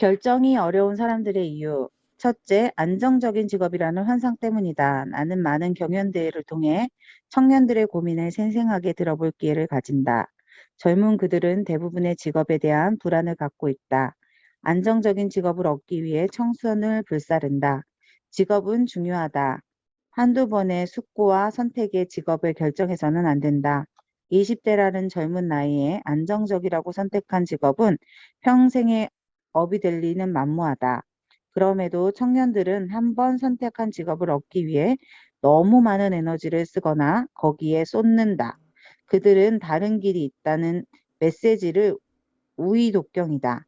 결정이 어려운 사람들의 이유. 첫째, 안정적인 직업이라는 환상 때문이다. 나는 많은 경연대회를 통해 청년들의 고민을 생생하게 들어볼 기회를 가진다. 젊은 그들은 대부분의 직업에 대한 불안을 갖고 있다. 안정적인 직업을 얻기 위해 청순을 불사른다. 직업은 중요하다. 한두 번의 숙고와 선택의 직업을 결정해서는 안 된다. 20대라는 젊은 나이에 안정적이라고 선택한 직업은 평생의 업이 될 리는 만무하다. 그럼에도 청년들은 한 번 선택한 직업을 얻기 위해 너무 많은 에너지를 쓰거나 거기에 쏟는다. 그들은 다른 길이 있다는 메시지를 우이독경이다.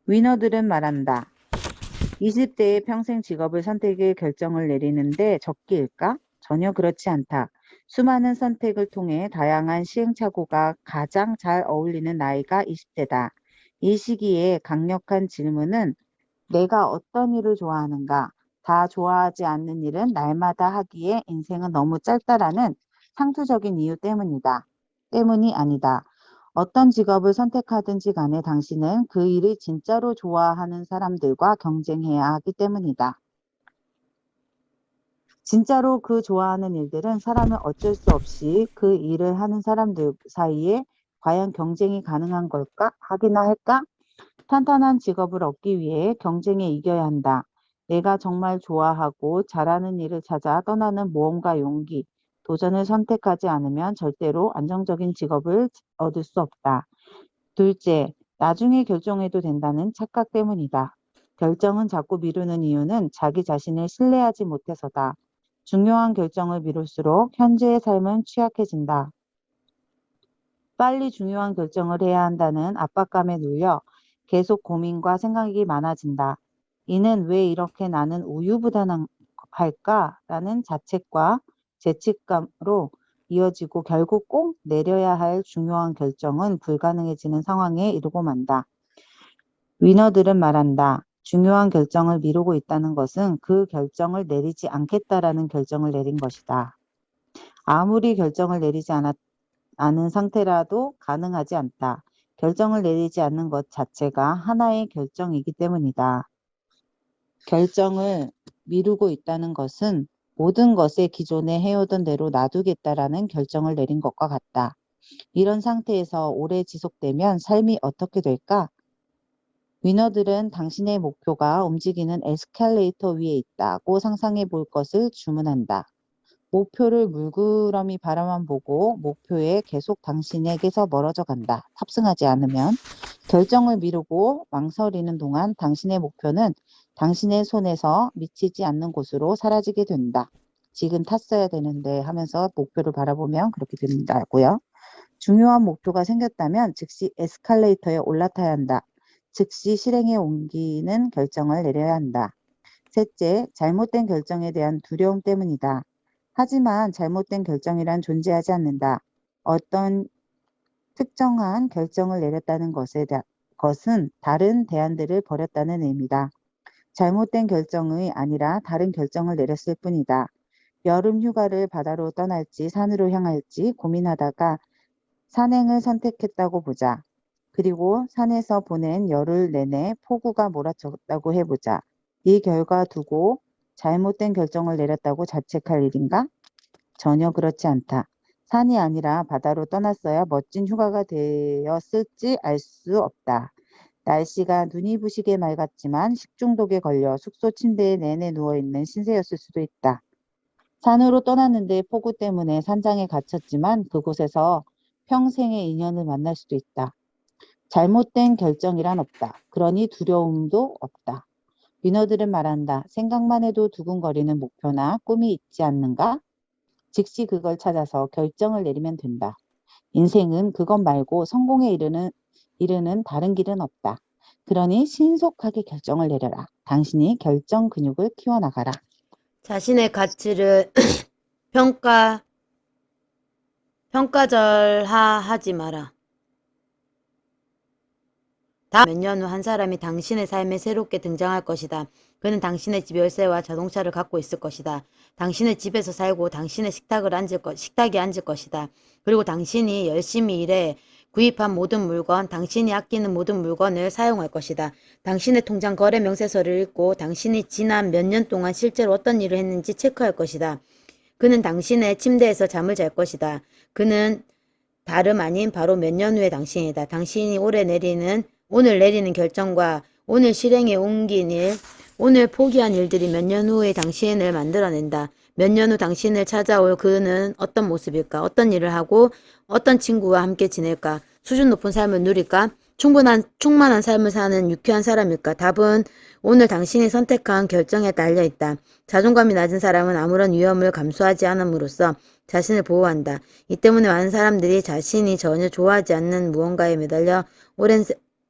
위너들은 말한다. 20대의 평생 직업을 선택의 결정을 내리는데 적기일까? 전혀 그렇지 않다. 수많은 선택을 통해 다양한 시행착오가 가장 잘 어울리는 나이가 20대다. 이 시기에 강력한 질문은 내가 어떤 일을 좋아하는가? 다 좋아하지 않는 일은 날마다 하기에 인생은 너무 짧다라는 상투적인 이유 때문이 아니다. 어떤 직업을 선택하든지 간에 당신은 그 일을 진짜로 좋아하는 사람들과 경쟁해야 하기 때문이다. 진짜로 그 좋아하는 일들은 사람은 어쩔 수 없이 그 일을 하는 사람들 사이에 과연 경쟁이 가능한 걸까? 하기나 할까? 탄탄한 직업을 얻기 위해 경쟁에 이겨야 한다. 내가 정말 좋아하고 잘하는 일을 찾아 떠나는 모험과 용기, 도전을 선택하지 않으면 절대로 안정적인 직업을 얻을 수 없다. 둘째, 나중에 결정해도 된다는 착각 때문이다. 결정은 자꾸 미루는 이유는 자기 자신을 신뢰하지 못해서다. 중요한 결정을 미룰수록 현재의 삶은 취약해진다. 빨리 중요한 결정을 해야 한다는 압박감에 눌려 계속 고민과 생각이 많아진다. 이는 왜 이렇게 나는 우유부단할까라는 자책과 죄책감으로 이어지고 결국 꼭 내려야 할 중요한 결정은 불가능해지는 상황에 이르고 만다. 위너들은 말한다. 중요한 결정을 미루고 있다는 것은 그 결정을 내리지 않겠다라는 결정을 내린 것이다. 아무리 결정을 내리지 않은 상태라도 가능하지 않다. 결정을 내리지 않는 것 자체가 하나의 결정이기 때문이다. 결정을 미루고 있다는 것은 모든 것에 기존에 해오던 대로 놔두겠다라는 결정을 내린 것과 같다. 이런 상태에서 오래 지속되면 삶이 어떻게 될까? 위너들은 당신의 목표가 움직이는 에스컬레이터 위에 있다고 상상해 볼 것을 주문한다. 목표를 물끄러미 바라만 보고 목표에 계속 당신에게서 멀어져 간다. 탑승하지 않으면 결정을 미루고 망설이는 동안 당신의 목표는 당신의 손에서 미치지 않는 곳으로 사라지게 된다. 지금 탔어야 되는데 하면서 목표를 바라보면 그렇게 된다고요. 중요한 목표가 생겼다면 즉시 에스컬레이터에 올라타야 한다. 즉시 실행에 옮기는 결정을 내려야 한다. 셋째, 잘못된 결정에 대한 두려움 때문이다. 하지만 잘못된 결정이란 존재하지 않는다. 어떤 특정한 결정을 내렸다는 것은 다른 대안들을 버렸다는 의미다. 잘못된 결정이 아니라 다른 결정을 내렸을 뿐이다. 여름 휴가를 바다로 떠날지 산으로 향할지 고민하다가 산행을 선택했다고 보자. 그리고 산에서 보낸 열흘 내내 폭우가 몰아쳤다고 해보자. 이 결과 두고 잘못된 결정을 내렸다고 자책할 일인가? 전혀 그렇지 않다. 산이 아니라 바다로 떠났어야 멋진 휴가가 되었을지 알 수 없다. 날씨가 눈이 부시게 맑았지만 식중독에 걸려 숙소 침대에 내내 누워있는 신세였을 수도 있다. 산으로 떠났는데 폭우 때문에 산장에 갇혔지만 그곳에서 평생의 인연을 만날 수도 있다. 잘못된 결정이란 없다. 그러니 두려움도 없다. 위너들은 말한다. 생각만 해도 두근거리는 목표나 꿈이 있지 않는가? 즉시 그걸 찾아서 결정을 내리면 된다. 인생은 그것 말고 성공에 이르는 다른 길은 없다. 그러니 신속하게 결정을 내려라. 당신이 결정 근육을 키워나가라. 자신의 가치를 평가절하하지 마라. 다음 몇 년 후 한 사람이 당신의 삶에 새롭게 등장할 것이다. 그는 당신의 집 열쇠와 자동차를 갖고 있을 것이다. 당신의 집에서 살고 당신의 식탁에 앉을 것이다. 그리고 당신이 열심히 일해 구입한 모든 물건, 당신이 아끼는 모든 물건을 사용할 것이다. 당신의 통장 거래 명세서를 읽고 당신이 지난 몇 년 동안 실제로 어떤 일을 했는지 체크할 것이다. 그는 당신의 침대에서 잠을 잘 것이다. 그는 다름 아닌 바로 몇 년 후의 당신이다. 당신이 오늘 내리는 결정과 오늘 실행에 옮긴 일, 오늘 포기한 일들이 몇 년 후의 당신을 만들어낸다. 몇 년 후 당신을 찾아올 그는 어떤 모습일까? 어떤 일을 하고 어떤 친구와 함께 지낼까? 수준 높은 삶을 누릴까? 충만한 삶을 사는 유쾌한 사람일까? 답은 오늘 당신이 선택한 결정에 달려 있다. 자존감이 낮은 사람은 아무런 위험을 감수하지 않음으로써 자신을 보호한다. 이 때문에 많은 사람들이 자신이 전혀 좋아하지 않는 무언가에 매달려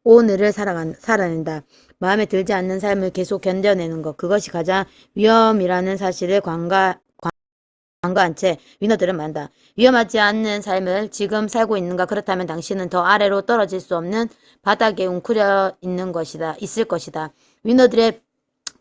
오늘을 살아낸다. 마음에 들지 않는 삶을 계속 견뎌내는 것. 그것이 가장 위험이라는 사실을 관가한 채 위너들은 말한다. 위험하지 않는 삶을 지금 살고 있는가? 그렇다면 당신은 더 아래로 떨어질 수 없는 바닥에 웅크려 있을 것이다. 위너들의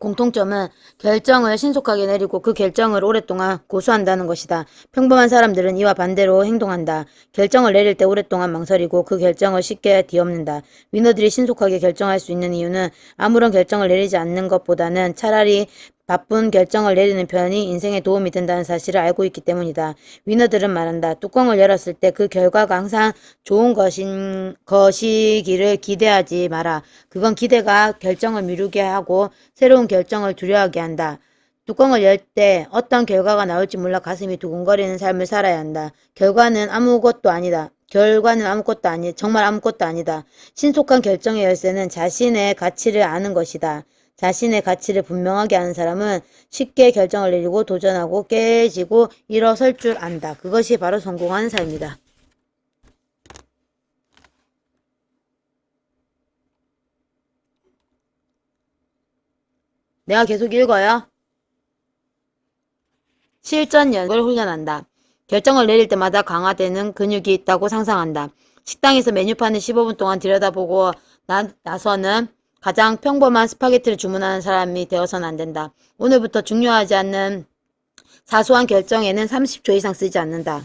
공통점은 결정을 신속하게 내리고 그 결정을 오랫동안 고수한다는 것이다. 평범한 사람들은 이와 반대로 행동한다. 결정을 내릴 때 오랫동안 망설이고 그 결정을 쉽게 뒤엎는다. 위너들이 신속하게 결정할 수 있는 이유는 아무런 결정을 내리지 않는 것보다는 차라리 바쁜 결정을 내리는 편이 인생에 도움이 된다는 사실을 알고 있기 때문이다. 위너들은 말한다. 뚜껑을 열었을 때 그 결과가 항상 좋은 것이기를 기대하지 마라. 그건 기대가 결정을 미루게 하고 새로운 결정을 두려워하게 한다. 뚜껑을 열 때 어떤 결과가 나올지 몰라 가슴이 두근거리는 삶을 살아야 한다. 결과는 아무것도 아니다. 정말 아무것도 아니다. 신속한 결정의 열쇠는 자신의 가치를 아는 것이다. 자신의 가치를 분명하게 아는 사람은 쉽게 결정을 내리고 도전하고 깨지고 일어설 줄 안다. 그것이 바로 성공하는 삶이다. 내가 계속 읽어요. 실전 연구를 훈련한다. 결정을 내릴 때마다 강화되는 근육이 있다고 상상한다. 식당에서 메뉴판을 15분 동안 들여다보고 나서는 가장 평범한 스파게티를 주문하는 사람이 되어서는 안 된다. 오늘부터 중요하지 않는 사소한 결정에는 30초 이상 쓰지 않는다.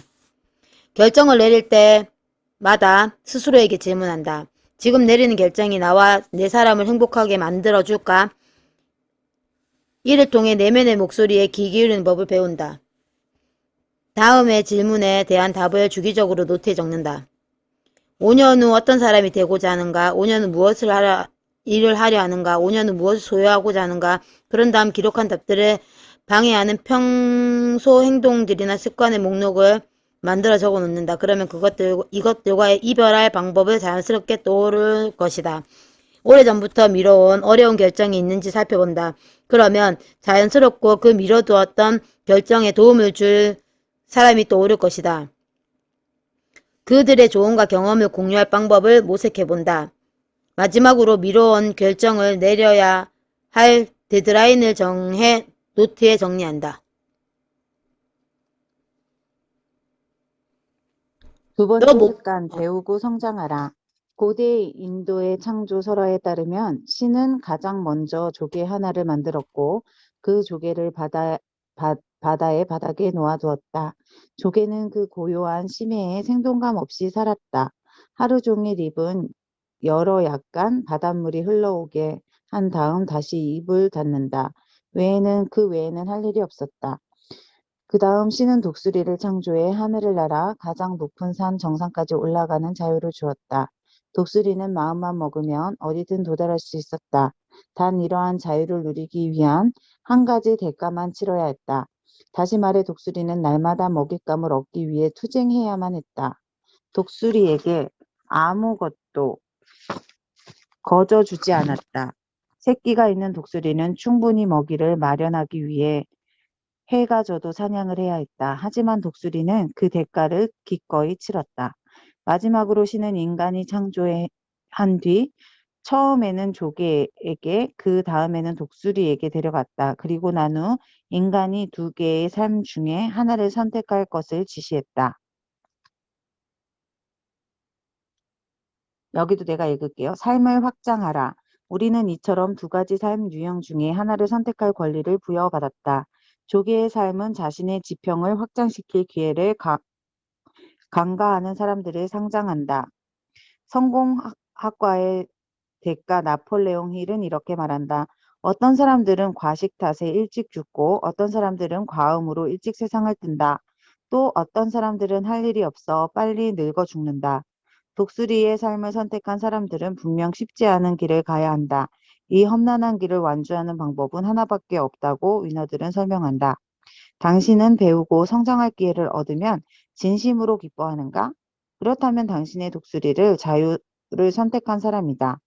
결정을 내릴 때마다 스스로에게 질문한다. 지금 내리는 결정이 나와 내 사람을 행복하게 만들어줄까? 이를 통해 내면의 목소리에 귀 기울이는 법을 배운다. 다음의 질문에 대한 답을 주기적으로 노트에 적는다. 5년 후 어떤 사람이 되고자 하는가? 5년 후 일을 하려 하는가? 5년 후 무엇을 소유하고자 하는가? 그런 다음 기록한 답들을 방해하는 평소 행동들이나 습관의 목록을 만들어 적어 놓는다. 그러면 이것들과의 이별할 방법을 자연스럽게 떠오를 것이다. 오래전부터 미뤄온 어려운 결정이 있는지 살펴본다. 그러면 자연스럽고 그 미뤄두었던 결정에 도움을 줄 사람이 떠오를 것이다. 그들의 조언과 경험을 공유할 방법을 모색해본다. 마지막으로 미뤄온 결정을 내려야 할 데드라인을 정해 노트에 정리한다. 두 너 번째 뭐, 습관, 배우고 성장하라. 고대 인도의 창조 설화에 따르면 신은 가장 먼저 조개 하나를 만들었고 그 조개를 바다의 바닥에 놓아두었다. 조개는 그 고요한 심해에 생동감 없이 살았다. 하루 종일 입은 열어 약간 바닷물이 흘러오게 한 다음 다시 입을 닫는다. 그 외에는 할 일이 없었다. 그 다음 신은 독수리를 창조해 하늘을 날아 가장 높은 산 정상까지 올라가는 자유를 주었다. 독수리는 마음만 먹으면 어디든 도달할 수 있었다. 단 이러한 자유를 누리기 위한 한 가지 대가만 치러야 했다. 다시 말해 독수리는 날마다 먹잇감을 얻기 위해 투쟁해야만 했다. 독수리에게 아무것도 거저 주지 않았다. 새끼가 있는 독수리는 충분히 먹이를 마련하기 위해 해가 져도 사냥을 해야 했다. 하지만 독수리는 그 대가를 기꺼이 치렀다. 마지막으로 신은 인간이 창조한 뒤 처음에는 조개에게 그 다음에는 독수리에게 데려갔다. 그리고 난 후 인간이 두 개의 삶 중에 하나를 선택할 것을 지시했다. 여기도 내가 읽을게요. 삶을 확장하라. 우리는 이처럼 두 가지 삶 유형 중에 하나를 선택할 권리를 부여받았다. 조개의 삶은 자신의 지평을 확장시킬 기회를 간과하는 사람들을 상징한다. 성공학과의 대가 나폴레옹 힐은 이렇게 말한다. 어떤 사람들은 과식 탓에 일찍 죽고 어떤 사람들은 과음으로 일찍 세상을 뜬다. 또 어떤 사람들은 할 일이 없어 빨리 늙어 죽는다. 독수리의 삶을 선택한 사람들은 분명 쉽지 않은 길을 가야 한다. 이 험난한 길을 완주하는 방법은 하나밖에 없다고 위너들은 설명한다. 당신은 배우고 성장할 기회를 얻으면 진심으로 기뻐하는가? 그렇다면 당신의 독수리를 자유를 선택한 사람이다.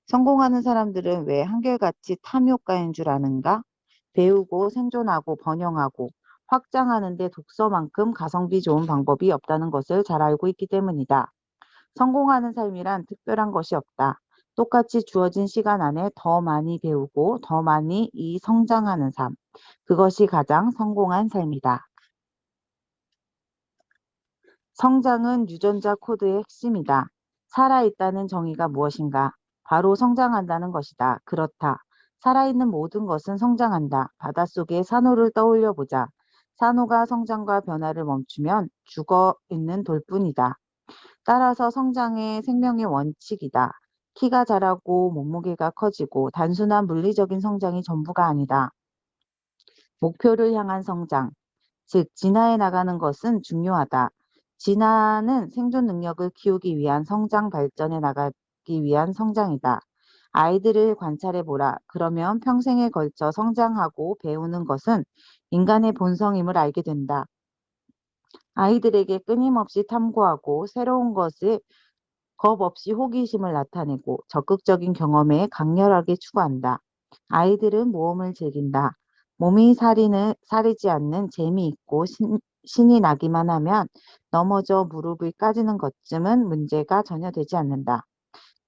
성공하는 사람들은 왜 한결같이 탐욕가인 줄 아는가? 배우고 생존하고 번영하고 확장하는 데 독서만큼 가성비 좋은 방법이 없다는 것을 잘 알고 있기 때문이다. 성공하는 삶이란 특별한 것이 없다. 똑같이 주어진 시간 안에 더 많이 배우고 더 많이 성장하는 삶. 그것이 가장 성공한 삶이다. 성장은 유전자 코드의 핵심이다. 살아있다는 정의가 무엇인가? 바로 성장한다는 것이다. 그렇다. 살아있는 모든 것은 성장한다. 바닷속의 산호를 떠올려 보자. 산호가 성장과 변화를 멈추면 죽어 있는 돌뿐이다. 따라서 성장의 생명의 원칙이다. 키가 자라고 몸무게가 커지고 단순한 물리적인 성장이 전부가 아니다. 목표를 향한 성장, 즉 진화해 나가는 것은 중요하다. 진화는 생존 능력을 키우기 위한 성장 발전해 나가기 위한 성장이다. 아이들을 관찰해 보라. 그러면 평생에 걸쳐 성장하고 배우는 것은 인간의 본성임을 알게 된다. 아이들에게 끊임없이 탐구하고 새로운 것을 겁 없이 호기심을 나타내고 적극적인 경험에 강렬하게 추구한다. 아이들은 모험을 즐긴다. 몸이 사리지 않는 재미있고 신이 나기만 하면 넘어져 무릎을 까지는 것쯤은 문제가 전혀 되지 않는다.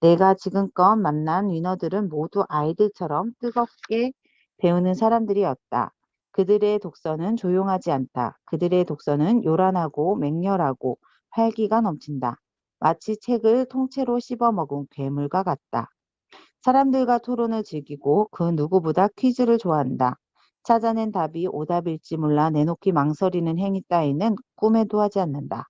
내가 지금껏 만난 위너들은 모두 아이들처럼 뜨겁게 배우는 사람들이었다. 그들의 독서는 조용하지 않다. 그들의 독서는 요란하고 맹렬하고 활기가 넘친다. 마치 책을 통째로 씹어먹은 괴물과 같다. 사람들과 토론을 즐기고 그 누구보다 퀴즈를 좋아한다. 찾아낸 답이 오답일지 몰라 내놓기 망설이는 행위 따위는 꿈에도 하지 않는다.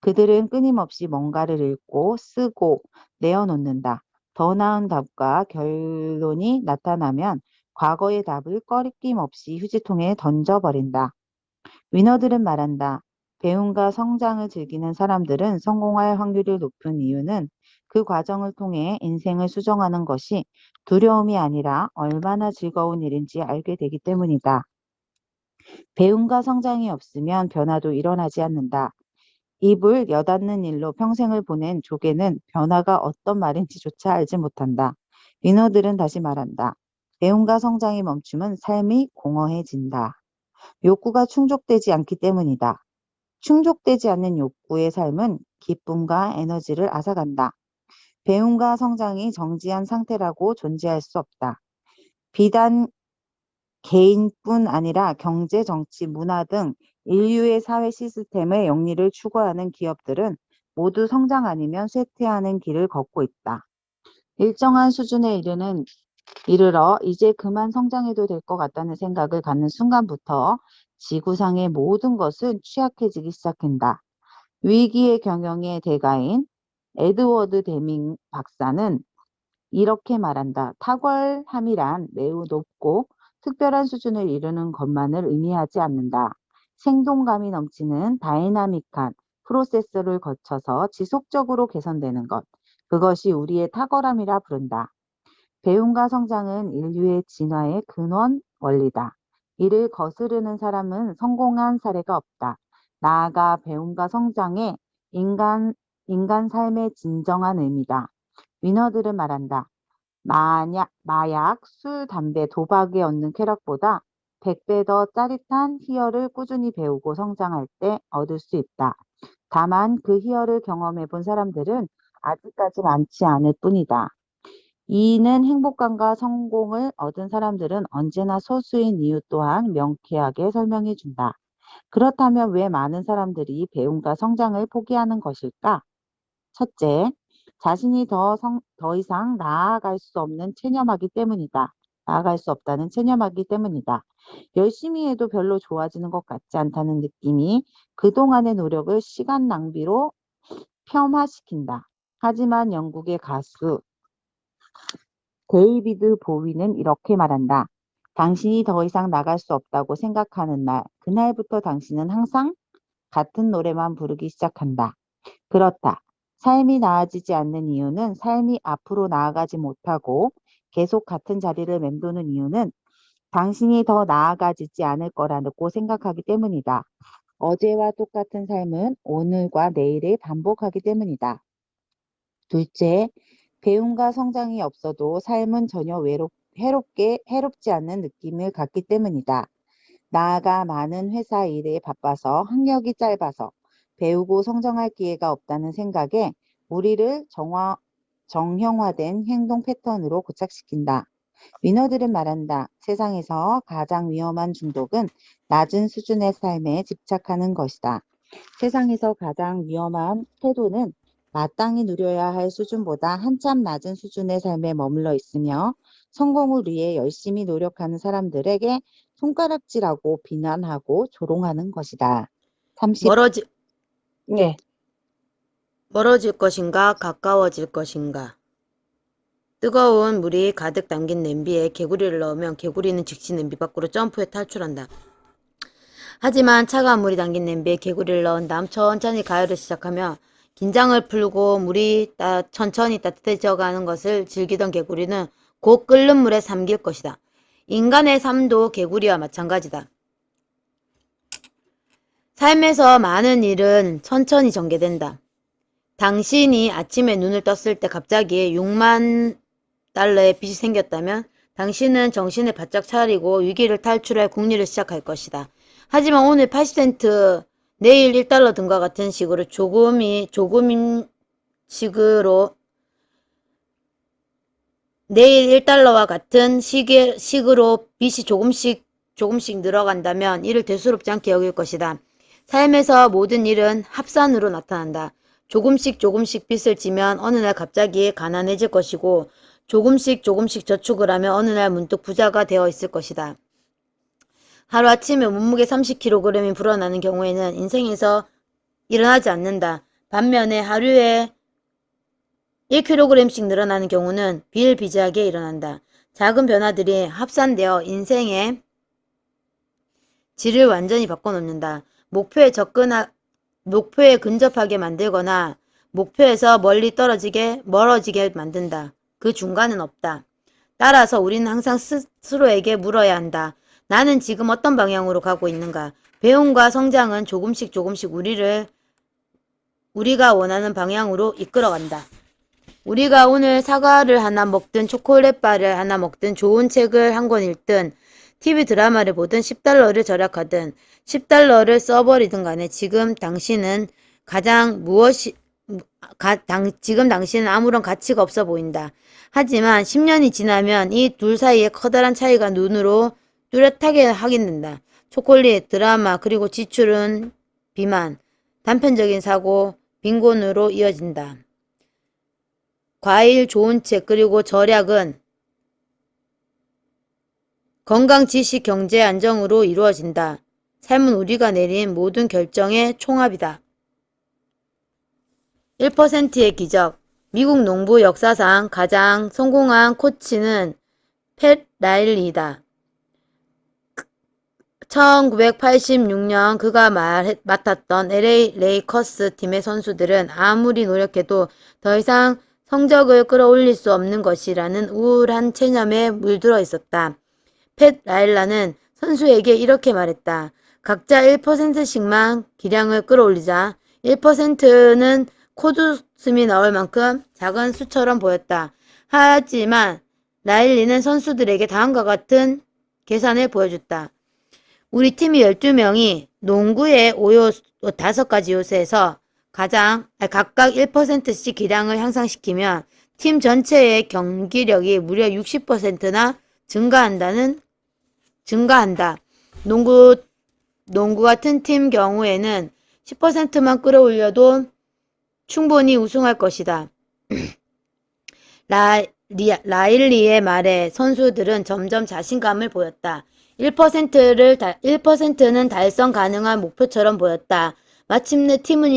그들은 끊임없이 뭔가를 읽고 쓰고 내어놓는다. 더 나은 답과 결론이 나타나면 과거의 답을 꺼리낌 없이 휴지통에 던져버린다. 위너들은 말한다. 배움과 성장을 즐기는 사람들은 성공할 확률이 높은 이유는 그 과정을 통해 인생을 수정하는 것이 두려움이 아니라 얼마나 즐거운 일인지 알게 되기 때문이다. 배움과 성장이 없으면 변화도 일어나지 않는다. 입을 여닫는 일로 평생을 보낸 조개는 변화가 어떤 말인지조차 알지 못한다. 위너들은 다시 말한다. 배움과 성장이 멈추면 삶이 공허해진다. 욕구가 충족되지 않기 때문이다. 충족되지 않는 욕구의 삶은 기쁨과 에너지를 앗아간다. 배움과 성장이 정지한 상태라고 존재할 수 없다. 비단 개인뿐 아니라 경제, 정치, 문화 등 인류의 사회 시스템의 영리를 추구하는 기업들은 모두 성장 아니면 쇠퇴하는 길을 걷고 있다. 일정한 수준에 이르러 이제 그만 성장해도 될 것 같다는 생각을 갖는 순간부터 지구상의 모든 것은 취약해지기 시작한다. 위기의 경영의 대가인 에드워드 데밍 박사는 이렇게 말한다. 탁월함이란 매우 높고 특별한 수준을 이루는 것만을 의미하지 않는다. 생동감이 넘치는 다이나믹한 프로세스를 거쳐서 지속적으로 개선되는 것. 그것이 우리의 탁월함이라 부른다. 배움과 성장은 인류의 진화의 근원 원리다. 이를 거스르는 사람은 성공한 사례가 없다. 나아가 배움과 성장의 인간 삶의 진정한 의미다. 위너들은 말한다. 마약, 술, 담배, 도박에 얻는 쾌락보다 100배 더 짜릿한 희열을 꾸준히 배우고 성장할 때 얻을 수 있다. 다만 그 희열을 경험해 본 사람들은 아직까지 많지 않을 뿐이다. 이는 행복감과 성공을 얻은 사람들은 언제나 소수인 이유 또한 명쾌하게 설명해 준다. 그렇다면 왜 많은 사람들이 배움과 성장을 포기하는 것일까? 첫째, 자신이 더 이상 나아갈 수 없는 체념하기 때문이다. 나아갈 수 없다는 체념하기 때문이다. 열심히 해도 별로 좋아지는 것 같지 않다는 느낌이 그동안의 노력을 시간 낭비로 폄하시킨다. 하지만 영국의 가수 데이비드 보위는 이렇게 말한다. 당신이 더 이상 나갈 수 없다고 생각하는 날, 그날부터 당신은 항상 같은 노래만 부르기 시작한다. 그렇다. 삶이 나아지지 않는 이유는 삶이 앞으로 나아가지 못하고 계속 같은 자리를 맴도는 이유는 당신이 더 나아가지지 않을 거라고 생각하기 때문이다. 어제와 똑같은 삶은 오늘과 내일을 반복하기 때문이다. 둘째, 배움과 성장이 없어도 삶은 전혀 해롭지 않는 느낌을 갖기 때문이다. 나아가 많은 회사 일에 바빠서 학력이 짧아서 배우고 성장할 기회가 없다는 생각에 우리를 정형화된 행동 패턴으로 고착시킨다. 위너들은 말한다. 세상에서 가장 위험한 중독은 낮은 수준의 삶에 집착하는 것이다. 세상에서 가장 위험한 태도는 마땅히 누려야 할 수준보다 한참 낮은 수준의 삶에 머물러 있으며 성공을 위해 열심히 노력하는 사람들에게 손가락질하고 비난하고 조롱하는 것이다. 30. 멀어지, 네. 멀어질 것인가, 가까워질 것인가. 뜨거운 물이 가득 담긴 냄비에 개구리를 넣으면 개구리는 즉시 냄비 밖으로 점프해 탈출한다. 하지만 차가운 물이 담긴 냄비에 개구리를 넣은 다음 천천히 가열을 시작하며 긴장을 풀고 물이 천천히 따뜻해져가는 것을 즐기던 개구리는 곧 끓는 물에 잠길 것이다. 인간의 삶도 개구리와 마찬가지다. 삶에서 많은 일은 천천히 전개된다. 당신이 아침에 눈을 떴을 때 갑자기 6만 달러의 빚이 생겼다면 당신은 정신을 바짝 차리고 위기를 탈출할 궁리를 시작할 것이다. 하지만 오늘 80센트, 내일 1달러 등과 같은 식으로 내일 1달러와 같은 식으로 빚이 조금씩 늘어간다면 이를 대수롭지 않게 여길 것이다. 삶에서 모든 일은 합산으로 나타난다. 조금씩 빚을 지면 어느 날 갑자기 가난해질 것이고 조금씩 저축을 하면 어느 날 문득 부자가 되어 있을 것이다. 하루아침에 몸무게 30kg이 불어나는 경우에는 인생에서 일어나지 않는다. 반면에 하루에 1kg씩 늘어나는 경우는 비일비재하게 일어난다. 작은 변화들이 합산되어 인생의 질을 완전히 바꿔놓는다. 목표에 근접하게 만들거나 목표에서 멀어지게 만든다. 그 중간은 없다. 따라서 우리는 항상 스스로에게 물어야 한다. 나는 지금 어떤 방향으로 가고 있는가? 배움과 성장은 조금씩 우리가 원하는 방향으로 이끌어간다. 우리가 오늘 사과를 하나 먹든 초콜릿바를 하나 먹든 좋은 책을 한 권 읽든 TV 드라마를 보든 10달러를 절약하든 10달러를 써버리든 간에 지금 당신은 아무런 가치가 없어 보인다. 하지만 10년이 지나면 이 둘 사이에 커다란 차이가 눈으로 뚜렷하게 확인된다. 초콜릿, 드라마, 그리고 지출은 비만, 단편적인 사고, 빈곤으로 이어진다. 과일, 좋은 책, 그리고 절약은 건강, 지식, 경제, 안정으로 이루어진다. 삶은 우리가 내린 모든 결정의 총합이다. 1%의 기적. 미국 농부 역사상 가장 성공한 코치는 팻 라일리다. 1986년 그가 맡았던 LA 레이커스 팀의 선수들은 아무리 노력해도 더 이상 성적을 끌어올릴 수 없는 것이라는 우울한 체념에 물들어 있었다. 팻 라일라는 선수에게 이렇게 말했다. 각자 1%씩만 기량을 끌어올리자. 1%는 코웃음이 나올 만큼 작은 수처럼 보였다. 하지만 라일리는 선수들에게 다음과 같은 계산을 보여줬다. 우리 팀이 12명이 농구의 5가지 요소에서 각각 1%씩 기량을 향상시키면 팀 전체의 경기력이 무려 60%나 증가한다. 농구 같은 팀 경우에는 10%만 끌어올려도 충분히 우승할 것이다. 라일리의 말에 선수들은 점점 자신감을 보였다. 1%는 달성 가능한 목표처럼 보였다. 마침내 팀은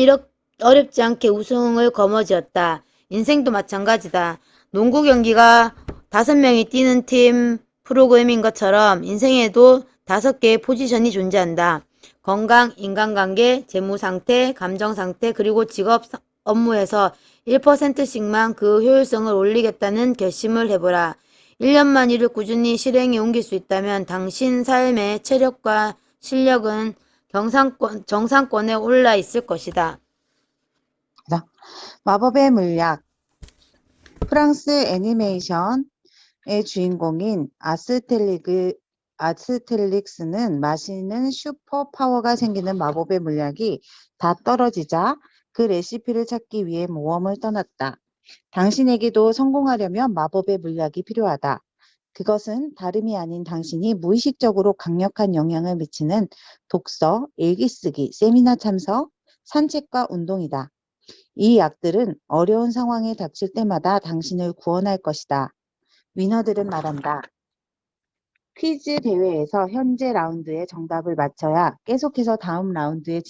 어렵지 않게 우승을 거머쥐었다. 인생도 마찬가지다. 농구 경기가 5명이 뛰는 팀 프로그램인 것처럼 인생에도 5개의 포지션이 존재한다. 건강, 인간관계, 재무상태, 감정상태, 그리고 직업 업무에서 1%씩만 그 효율성을 올리겠다는 결심을 해보라. 1년만 이를 꾸준히 실행에 옮길 수 있다면 당신 삶의 체력과 실력은 정상권에 올라 있을 것이다. 자, 마법의 물약. 프랑스 애니메이션의 주인공인 아스텔릭스는 마시는 슈퍼 파워가 생기는 마법의 물약이 다 떨어지자 그 레시피를 찾기 위해 모험을 떠났다. 당신에게도 성공하려면 마법의 물약이 필요하다. 그것은 다름이 아닌 당신이 무의식적으로 강력한 영향을 미치는 독서, 일기쓰기, 세미나 참석, 산책과 운동이다. 이 약들은 어려운 상황에 닥칠 때마다 당신을 구원할 것이다. 위너들은 말한다. 퀴즈 대회에서 현재 라운드의 정답을 맞춰야 계속해서 다음 라운드에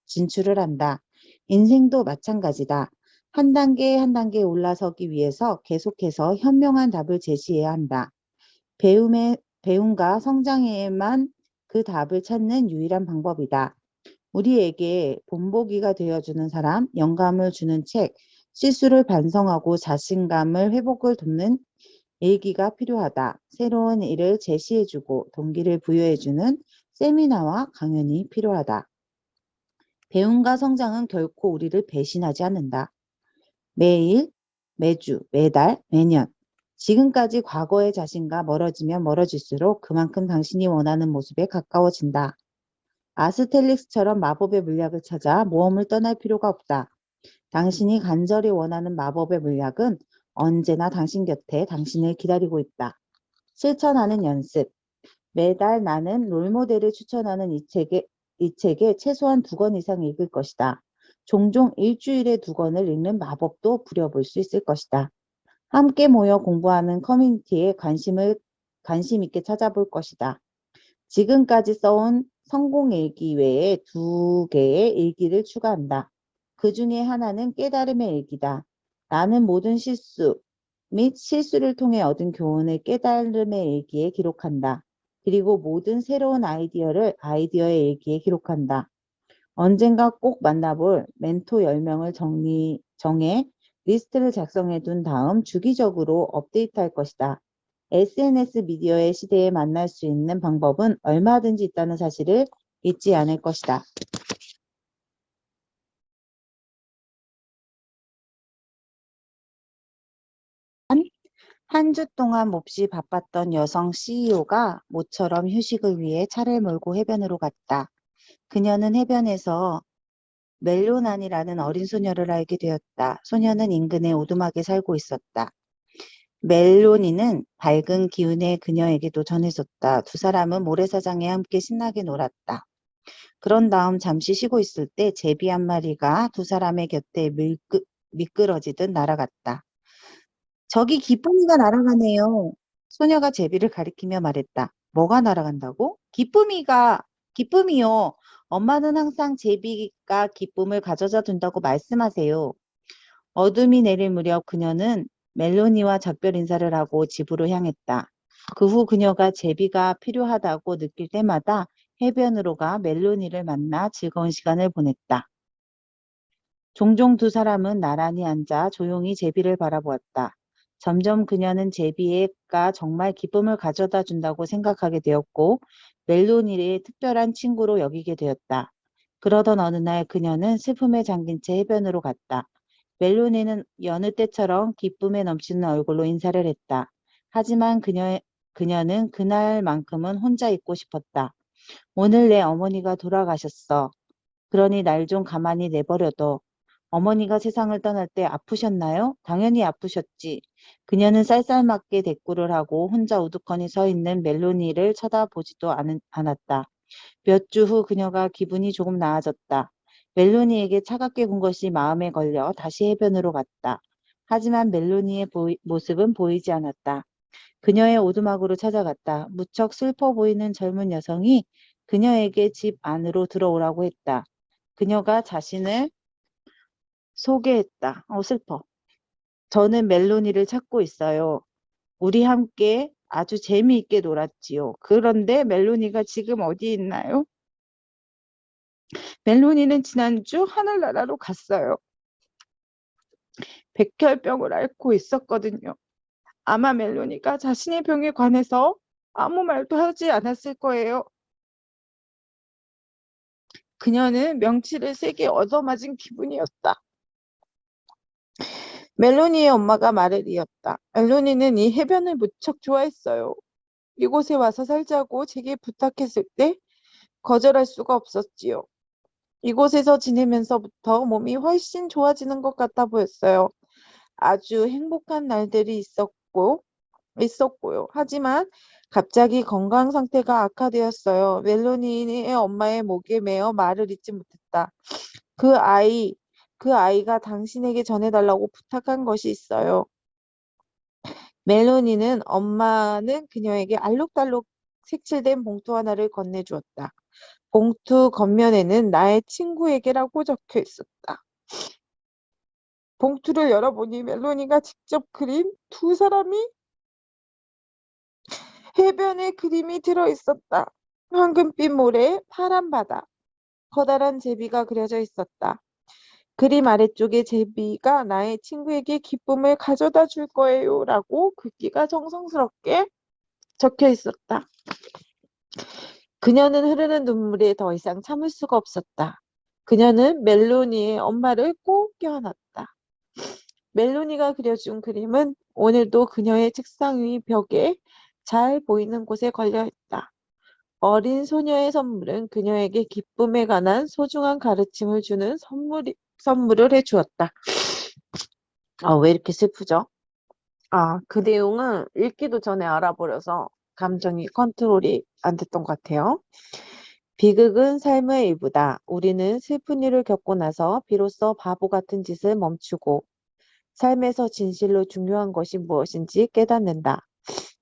진출을 한다. 인생도 마찬가지다. 한 단계 한 단계 올라서기 위해서 계속해서 현명한 답을 제시해야 한다. 배움과 성장에만 그 답을 찾는 유일한 방법이다. 우리에게 본보기가 되어주는 사람, 영감을 주는 책, 실수를 반성하고 자신감을 회복을 돕는 일기가 필요하다. 새로운 일을 제시해주고 동기를 부여해주는 세미나와 강연이 필요하다. 배움과 성장은 결코 우리를 배신하지 않는다. 매일, 매주, 매달, 매년. 지금까지 과거의 자신과 멀어지면 멀어질수록 그만큼 당신이 원하는 모습에 가까워진다. 아스텔릭스처럼 마법의 물약을 찾아 모험을 떠날 필요가 없다. 당신이 간절히 원하는 마법의 물약은 언제나 당신 곁에 당신을 기다리고 있다. 실천하는 연습. 매달 나는 롤모델을 추천하는 이 책에 최소한 2권 이상 읽을 것이다. 종종 일주일에 2권을 읽는 마법도 부려볼 수 있을 것이다. 함께 모여 공부하는 커뮤니티에 관심 있게 찾아볼 것이다. 지금까지 써온 성공 일기 외에 2개의 일기를 추가한다. 그 중에 하나는 깨달음의 일기다. 나는 모든 실수 및 실수를 통해 얻은 교훈을 깨달음의 일기에 기록한다. 그리고 모든 새로운 아이디어의 일기에 기록한다. 언젠가 꼭 만나볼 멘토 10명을 정해 리스트를 작성해 둔 다음 주기적으로 업데이트할 것이다. SNS 미디어의 시대에 만날 수 있는 방법은 얼마든지 있다는 사실을 잊지 않을 것이다. 한 주 동안 몹시 바빴던 여성 CEO가 모처럼 휴식을 위해 차를 몰고 해변으로 갔다. 그녀는 해변에서 멜로난이라는 어린 소녀를 알게 되었다. 소녀는 인근의 오두막에 살고 있었다. 멜로니는 밝은 기운의 그녀에게도 전해줬다. 2사람은 모래사장에 함께 신나게 놀았다. 그런 다음 잠시 쉬고 있을 때 제비 한 마리가 2사람의 곁에 미끄러지듯 날아갔다. 저기 기쁨이가 날아가네요. 소녀가 제비를 가리키며 말했다. 뭐가 날아간다고? 기쁨이요. 엄마는 항상 제비가 기쁨을 가져다 준다고 말씀하세요. 어둠이 내릴 무렵 그녀는 멜로니와 작별 인사를 하고 집으로 향했다. 그 후 그녀가 제비가 필요하다고 느낄 때마다 해변으로 가 멜로니를 만나 즐거운 시간을 보냈다. 종종 2사람은 나란히 앉아 조용히 제비를 바라보았다. 점점 그녀는 제비가 정말 기쁨을 가져다 준다고 생각하게 되었고 멜로니를 특별한 친구로 여기게 되었다. 그러던 어느 날 그녀는 슬픔에 잠긴 채 해변으로 갔다. 멜로니는 여느 때처럼 기쁨에 넘치는 얼굴로 인사를 했다. 하지만 그녀는 그날만큼은 혼자 있고 싶었다. 오늘 내 어머니가 돌아가셨어. 그러니 날 좀 가만히 내버려둬. 어머니가 세상을 떠날 때 아프셨나요? 당연히 아프셨지. 그녀는 쌀쌀맞게 대꾸를 하고 혼자 우두커니 서 있는 멜로니를 쳐다보지도 않았다. 몇 주 후 그녀가 기분이 조금 나아졌다. 멜로니에게 차갑게 군 것이 마음에 걸려 다시 해변으로 갔다. 하지만 멜로니의 모습은 보이지 않았다. 그녀의 오두막으로 찾아갔다. 무척 슬퍼 보이는 젊은 여성이 그녀에게 집 안으로 들어오라고 했다. 그녀가 자신을 소개했다. 슬퍼. 저는 멜로니를 찾고 있어요. 우리 함께 아주 재미있게 놀았지요. 그런데 멜로니가 지금 어디 있나요? 멜로니는 지난주 하늘나라로 갔어요. 백혈병을 앓고 있었거든요. 아마 멜로니가 자신의 병에 관해서 아무 말도 하지 않았을 거예요. 그녀는 명치를 세게 얻어맞은 기분이었다. 멜로니의 엄마가 말을 이었다. 멜로니는 이 해변을 무척 좋아했어요. 이곳에 와서 살자고 제게 부탁했을 때 거절할 수가 없었지요. 이곳에서 지내면서부터 몸이 훨씬 좋아지는 것 같아 보였어요. 아주 행복한 날들이 있었고요. 하지만 갑자기 건강 상태가 악화되었어요. 멜로니의 엄마의 목에 매어 말을 잇지 못했다. 그 아이, 그 아이가 당신에게 전해달라고 부탁한 것이 있어요. 멜로니는 엄마는 그녀에게 알록달록 색칠된 봉투 하나를 건네주었다. 봉투 겉면에는 나의 친구에게라고 적혀 있었다. 봉투를 열어보니 멜로니가 직접 그린 두 사람이 해변에 그림이 들어있었다. 황금빛 모래, 파란 바다, 커다란 제비가 그려져 있었다. 그림 아래쪽에 제비가 나의 친구에게 기쁨을 가져다 줄 거예요 라고 글귀가 정성스럽게 적혀 있었다. 그녀는 흐르는 눈물에 더 이상 참을 수가 없었다. 그녀는 멜로니의 엄마를 꼭 껴안았다. 멜로니가 그려준 그림은 오늘도 그녀의 책상 위 벽에 잘 보이는 곳에 걸려있다. 어린 소녀의 선물은 그녀에게 기쁨에 관한 소중한 가르침을 주는 선물을 해주었다. 왜 이렇게 슬프죠? 그 내용은 읽기도 전에 알아버려서 감정이 컨트롤이 안 됐던 것 같아요. 비극은 삶의 일부다. 우리는 슬픈 일을 겪고 나서 비로소 바보 같은 짓을 멈추고 삶에서 진실로 중요한 것이 무엇인지 깨닫는다.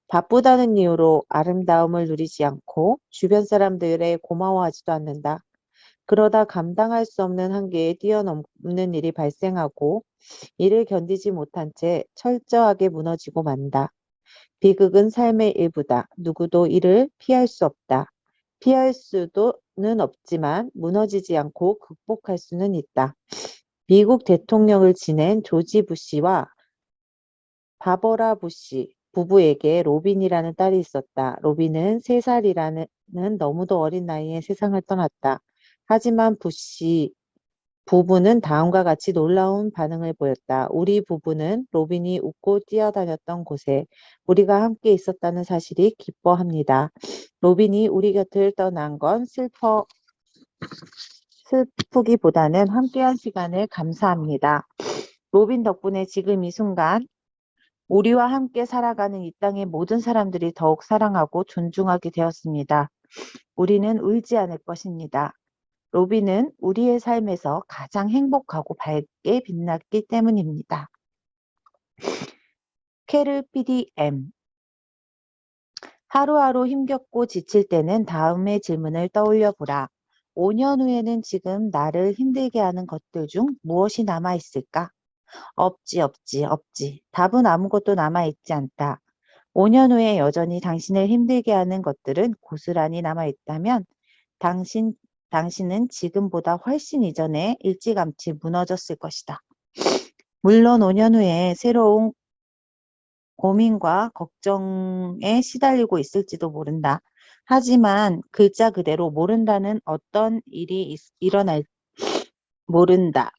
바쁘다는 이유로 아름다움을 누리지 않고 주변 사람들에 고마워하지도 않는다. 그러다 감당할 수 없는 한계에 뛰어넘는 일이 발생하고 이를 견디지 못한 채 철저하게 무너지고 만다. 비극은 삶의 일부다. 누구도 이를 피할 수 없다. 피할 수는 없지만 무너지지 않고 극복할 수는 있다. 미국 대통령을 지낸 조지 부시와 바버라 부시 부부에게 로빈이라는 딸이 있었다. 로빈은 3살이라는 너무도 어린 나이에 세상을 떠났다. 하지만 부시 부부는 다음과 같이 놀라운 반응을 보였다. 우리 부부는 로빈이 웃고 뛰어다녔던 곳에 우리가 함께 있었다는 사실이 기뻐합니다. 로빈이 우리 곁을 떠난 건 슬프기보다는 함께한 시간을 감사합니다. 로빈 덕분에 지금 이 순간 우리와 함께 살아가는 이 땅의 모든 사람들이 더욱 사랑하고 존중하게 되었습니다. 우리는 울지 않을 것입니다. 로빈은 우리의 삶에서 가장 행복하고 밝게 빛났기 때문입니다. 캐르 PDM 하루하루 힘겹고 지칠 때는 다음의 질문을 떠올려 보라. 5년 후에는 지금 나를 힘들게 하는 것들 중 무엇이 남아있을까? 없지. 답은 아무것도 남아있지 않다. 5년 후에 여전히 당신을 힘들게 하는 것들은 고스란히 남아있다면 당신은 지금보다 훨씬 이전에 일찌감치 무너졌을 것이다. 물론 5년 후에 새로운 고민과 걱정에 시달리고 있을지도 모른다. 하지만 글자 그대로 모른다는 어떤 일이 모른다.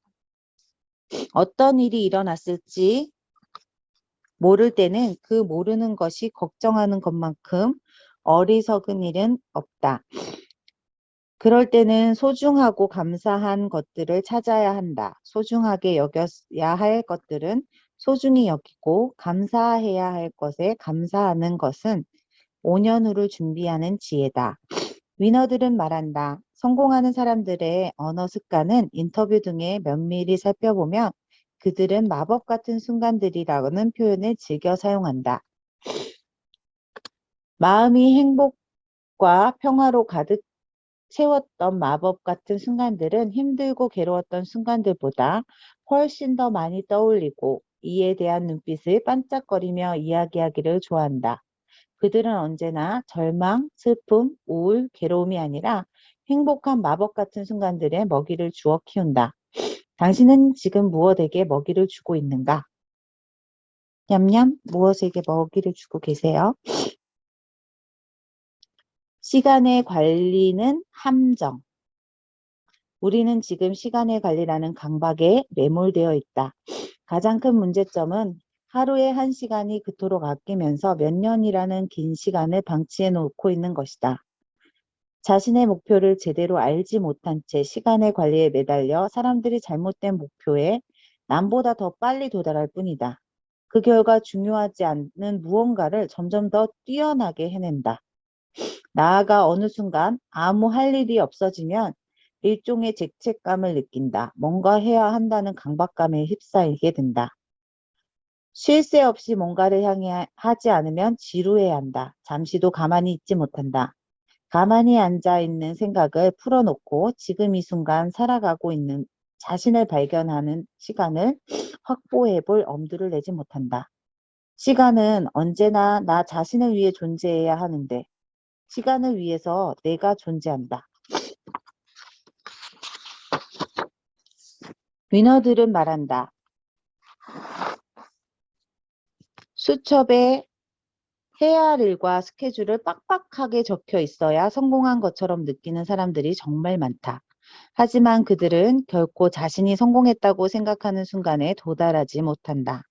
어떤 일이 일어났을지 모를 때는 그 모르는 것이 걱정하는 것만큼 어리석은 일은 없다. 그럴 때는 소중하고 감사한 것들을 찾아야 한다. 소중하게 여겨야 할 것들은 소중히 여기고 감사해야 할 것에 감사하는 것은 5년 후를 준비하는 지혜다. 위너들은 말한다. 성공하는 사람들의 언어 습관은 인터뷰 등에 면밀히 살펴보면 그들은 마법 같은 순간들이라는 표현을 즐겨 사용한다. 마음이 행복과 평화로 가득 채웠던 마법 같은 순간들은 힘들고 괴로웠던 순간들보다 훨씬 더 많이 떠올리고 이에 대한 눈빛을 반짝거리며 이야기하기를 좋아한다. 그들은 언제나 절망, 슬픔, 우울, 괴로움이 아니라 행복한 마법 같은 순간들에 먹이를 주어 키운다. 당신은 지금 무엇에게 먹이를 주고 있는가? 냠냠, 무엇에게 먹이를 주고 계세요? 시간의 관리는 함정. 우리는 지금 시간의 관리라는 강박에 매몰되어 있다. 가장 큰 문제점은 하루에 1시간이 그토록 아끼면서 몇 년이라는 긴 시간을 방치해 놓고 있는 것이다. 자신의 목표를 제대로 알지 못한 채 시간의 관리에 매달려 사람들이 잘못된 목표에 남보다 더 빨리 도달할 뿐이다. 그 결과 중요하지 않는 무언가를 점점 더 뛰어나게 해낸다. 나아가 어느 순간 아무 할 일이 없어지면 일종의 죄책감을 느낀다. 뭔가 해야 한다는 강박감에 휩싸이게 된다. 쉴 새 없이 뭔가를 향해 하지 않으면 지루해야 한다. 잠시도 가만히 있지 못한다. 가만히 앉아 있는 생각을 풀어놓고 지금 이 순간 살아가고 있는 자신을 발견하는 시간을 확보해 볼 엄두를 내지 못한다. 시간은 언제나 나 자신을 위해 존재해야 하는데 시간을 위해서 내가 존재한다. 위너들은 말한다. 수첩에 해야 할 일과 스케줄을 빡빡하게 적혀 있어야 성공한 것처럼 느끼는 사람들이 정말 많다. 하지만 그들은 결코 자신이 성공했다고 생각하는 순간에 도달하지 못한다.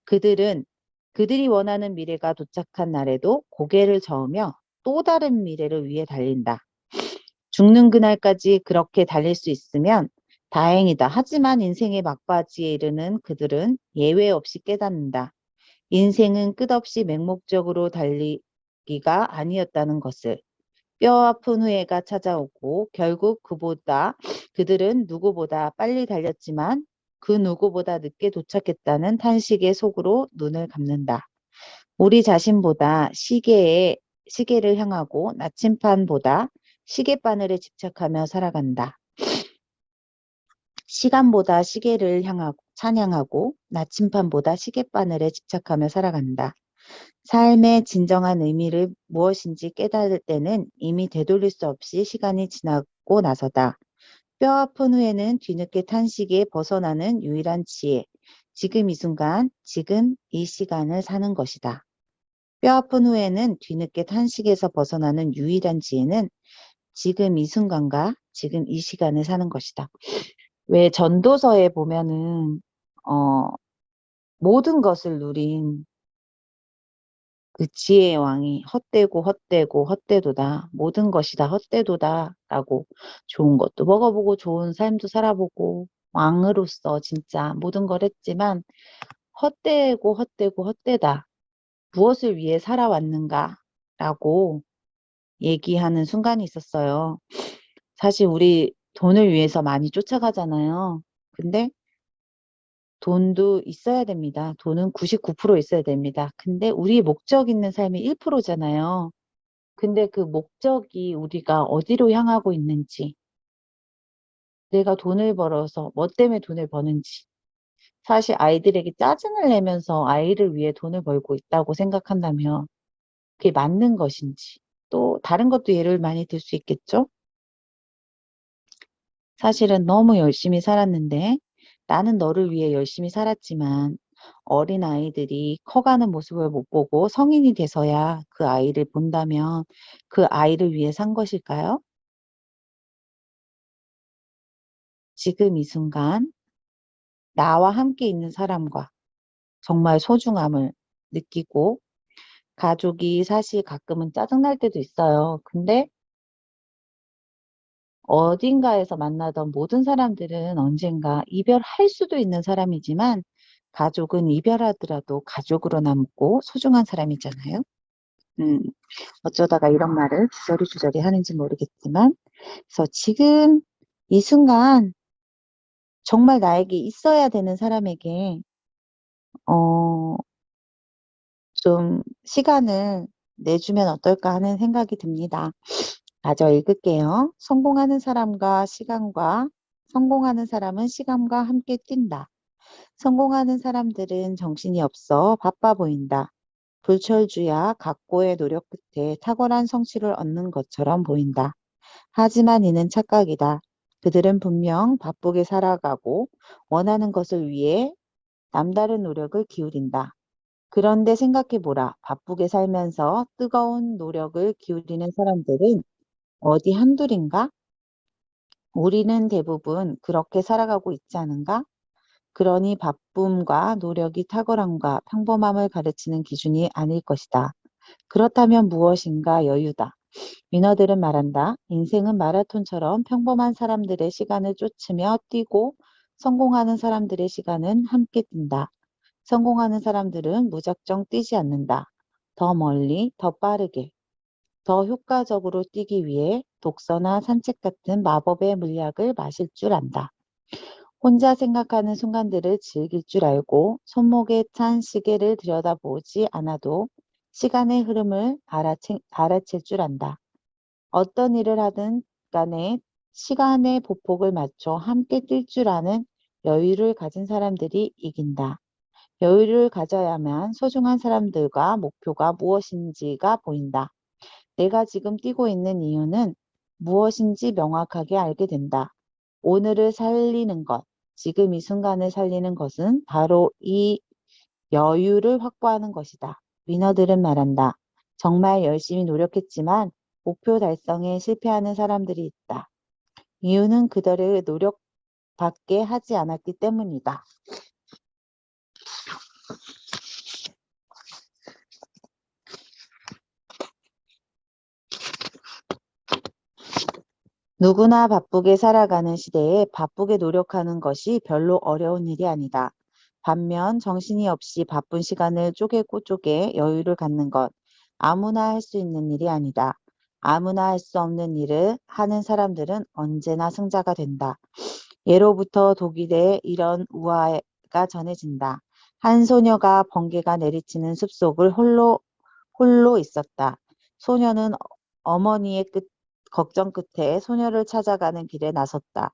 그들은 그들이 원하는 미래가 도착한 날에도 고개를 저으며 또 다른 미래를 위해 달린다. 죽는 그날까지 그렇게 달릴 수 있으면 다행이다. 하지만 인생의 막바지에 이르는 그들은 예외 없이 깨닫는다. 인생은 끝없이 맹목적으로 달리기가 아니었다는 것을. 뼈아픈 후회가 찾아오고 결국 그들은 누구보다 빨리 달렸지만 그 누구보다 늦게 도착했다는 탄식의 속으로 눈을 감는다. 우리 자신보다 시계를 향하고 나침판보다 시계바늘에 집착하며 살아간다. 시간보다 시계를 향하고 찬양하고 나침판보다 시계바늘에 집착하며 살아간다. 삶의 진정한 의미를 무엇인지 깨달을 때는 이미 되돌릴 수 없이 시간이 지나고 나서다. 뼈아픈 후에는 뒤늦게 탄식에 벗어나는 유일한 지혜. 지금 이 순간, 지금 이 시간을 사는 것이다. 뼈아픈 후에는 뒤늦게 탄식에서 벗어나는 유일한 지혜는 지금 이 순간과 지금 이 시간을 사는 것이다. 왜 전도서에 보면은 모든 것을 누린 그 지혜의 왕이 헛되고 모든 것이 다 헛되도다 라고 좋은 것도 먹어보고 좋은 삶도 살아보고 왕으로서 진짜 모든 걸 했지만 헛되다. 무엇을 위해 살아왔는가 라고 얘기하는 순간이 있었어요. 사실 우리 돈을 위해서 많이 쫓아가잖아요. 근데 돈도 있어야 됩니다. 돈은 99% 있어야 됩니다. 근데 우리의 목적 있는 삶이 1%잖아요. 근데 그 목적이 우리가 어디로 향하고 있는지, 내가 돈을 벌어서 뭐 때문에 돈을 버는지, 사실 아이들에게 짜증을 내면서 아이를 위해 돈을 벌고 있다고 생각한다면 그게 맞는 것인지, 또 다른 것도 예를 많이 들 수 있겠죠? 사실은 너무 열심히 살았는데 나는 너를 위해 열심히 살았지만 어린 아이들이 커가는 모습을 못 보고 성인이 돼서야 그 아이를 본다면 그 아이를 위해 산 것일까요? 지금 이 순간 나와 함께 있는 사람과 정말 소중함을 느끼고 가족이 사실 가끔은 짜증날 때도 있어요. 근데 어딘가에서 만나던 모든 사람들은 언젠가 이별할 수도 있는 사람이지만 가족은 이별하더라도 가족으로 남고 소중한 사람이잖아요. 음, 어쩌다가 이런 말을 주저리 하는지 모르겠지만, 그래서 지금 이 순간 정말 나에게 있어야 되는 사람에게 어, 좀 시간을 내주면 어떨까 하는 생각이 듭니다. 마저 읽을게요. 성공하는 사람은 시간과 함께 뛴다. 성공하는 사람들은 정신이 없어 바빠 보인다. 불철주야 각고의 노력 끝에 탁월한 성취를 얻는 것처럼 보인다. 하지만 이는 착각이다. 그들은 분명 바쁘게 살아가고 원하는 것을 위해 남다른 노력을 기울인다. 그런데 생각해보라. 바쁘게 살면서 뜨거운 노력을 기울이는 사람들은 어디 한둘인가? 우리는 대부분 그렇게 살아가고 있지 않은가? 그러니 바쁨과 노력이 탁월함과 평범함을 가르치는 기준이 아닐 것이다. 그렇다면 무엇인가 여유다. 위너들은 말한다. 인생은 마라톤처럼 평범한 사람들의 시간을 쫓으며 뛰고 성공하는 사람들의 시간은 함께 뛴다. 성공하는 사람들은 무작정 뛰지 않는다. 더 멀리, 더 빠르게, 더 효과적으로 뛰기 위해 독서나 산책 같은 마법의 물약을 마실 줄 안다. 혼자 생각하는 순간들을 즐길 줄 알고 손목에 찬 시계를 들여다보지 않아도 시간의 흐름을 알아챌 줄 안다. 어떤 일을 하든 간에 시간의 보폭을 맞춰 함께 뛸 줄 아는 여유를 가진 사람들이 이긴다. 여유를 가져야만 소중한 사람들과 목표가 무엇인지가 보인다. 내가 지금 뛰고 있는 이유는 무엇인지 명확하게 알게 된다. 오늘을 살리는 것, 지금 이 순간을 살리는 것은 바로 이 여유를 확보하는 것이다. 위너들은 말한다. 정말 열심히 노력했지만 목표 달성에 실패하는 사람들이 있다. 이유는 그들의 노력밖에 하지 않았기 때문이다. 누구나 바쁘게 살아가는 시대에 바쁘게 노력하는 것이 별로 어려운 일이 아니다. 반면 정신이 없이 바쁜 시간을 쪼개 여유를 갖는 것, 아무나 할 수 있는 일이 아니다. 아무나 할 수 없는 일을 하는 사람들은 언제나 승자가 된다. 예로부터 독일에 이런 우화가 전해진다. 한 소녀가 번개가 내리치는 숲속을 홀로 있었다. 소녀는 어머니의 걱정 끝에 소녀를 찾아가는 길에 나섰다.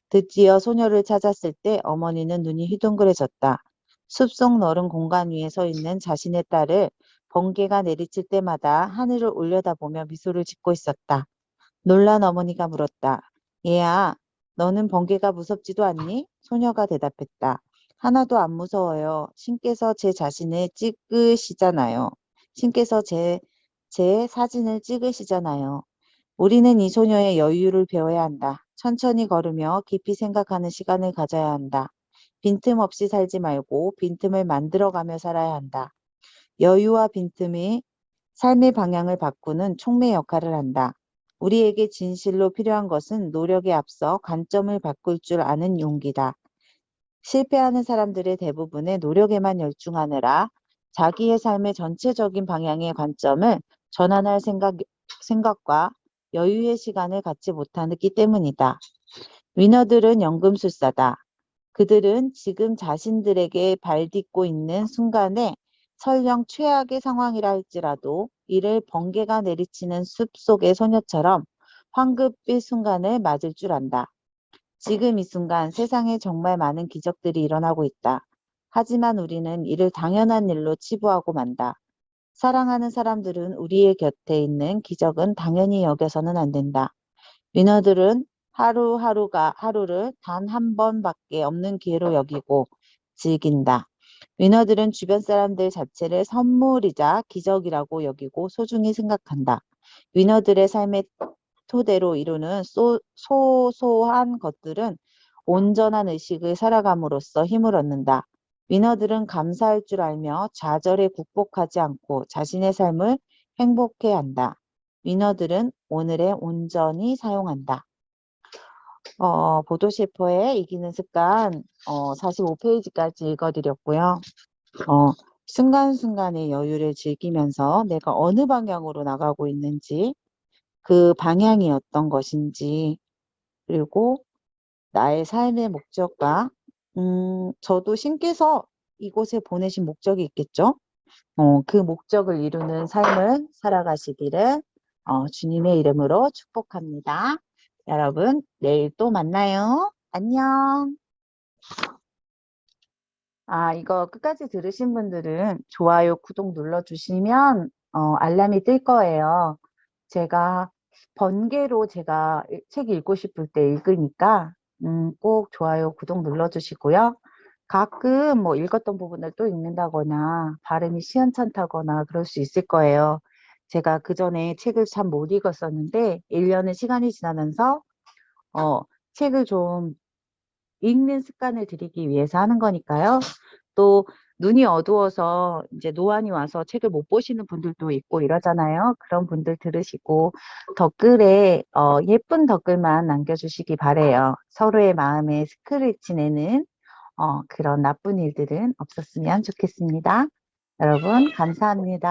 드디어 소녀를 찾았을 때 어머니는 눈이 휘둥그레졌다. 숲속 넓은 공간 위에 서 있는 자신의 딸을 번개가 내리칠 때마다 하늘을 올려다보며 미소를 짓고 있었다. 놀란 어머니가 물었다. 얘야, 너는 번개가 무섭지도 않니? 소녀가 대답했다. 하나도 안 무서워요. 신께서 제 자신을 찍으시잖아요. 신께서 제 사진을 찍으시잖아요. 우리는 이 소녀의 여유를 배워야 한다. 천천히 걸으며 깊이 생각하는 시간을 가져야 한다. 빈틈없이 살지 말고 빈틈을 만들어가며 살아야 한다. 여유와 빈틈이 삶의 방향을 바꾸는 촉매 역할을 한다. 우리에게 진실로 필요한 것은 노력에 앞서 관점을 바꿀 줄 아는 용기다. 실패하는 사람들의 대부분의 노력에만 열중하느라 자기의 삶의 전체적인 방향의 관점을 전환할 생각과 여유의 시간을 갖지 못하기 때문이다. 위너들은 연금술사다. 그들은 지금 자신들에게 발딛고 있는 순간에 설령 최악의 상황이라 할지라도 이를 번개가 내리치는 숲속의 소녀처럼 황급빛 순간을 맞을 줄 안다. 지금 이 순간 세상에 정말 많은 기적들이 일어나고 있다. 하지만 우리는 이를 당연한 일로 치부하고 만다. 사랑하는 사람들은 우리의 곁에 있는 기적은 당연히 여겨서는 안 된다. 위너들은 하루를 단 한 번밖에 없는 기회로 여기고 즐긴다. 위너들은 주변 사람들 자체를 선물이자 기적이라고 여기고 소중히 생각한다. 위너들의 삶의 토대로 이루는 소소한 것들은 온전한 의식을 살아감으로써 힘을 얻는다. 위너들은 감사할 줄 알며 좌절에 국복하지 않고 자신의 삶을 행복해 한다. 위너들은 오늘에 온전히 사용한다. 보도셰퍼의 이기는 습관 45페이지까지 읽어드렸고요. 순간순간의 여유를 즐기면서 내가 어느 방향으로 나가고 있는지, 그 방향이 어떤 것인지, 그리고 나의 삶의 목적과 저도 신께서 이곳에 보내신 목적이 있겠죠. 그 목적을 이루는 삶을 살아가시기를 주님의 이름으로 축복합니다. 여러분, 내일 또 만나요. 안녕. 이거 끝까지 들으신 분들은 좋아요, 구독 눌러주시면 알람이 뜰 거예요. 제가 번개로 제가 책 읽고 싶을 때 읽으니까 꼭 좋아요, 구독 눌러주시고요. 가끔 뭐 읽었던 부분을 또 읽는다거나 발음이 시원찮다거나 그럴 수 있을 거예요. 제가 그 전에 책을 참 못 읽었었는데 1년의 시간이 지나면서 책을 좀 읽는 습관을 들이기 위해서 하는 거니까요. 또 눈이 어두워서 이제 노안이 와서 책을 못 보시는 분들도 있고 이러잖아요. 그런 분들 들으시고 댓글에 예쁜 댓글만 남겨주시기 바래요. 서로의 마음에 스크래치 내는 그런 나쁜 일들은 없었으면 좋겠습니다. 여러분 감사합니다.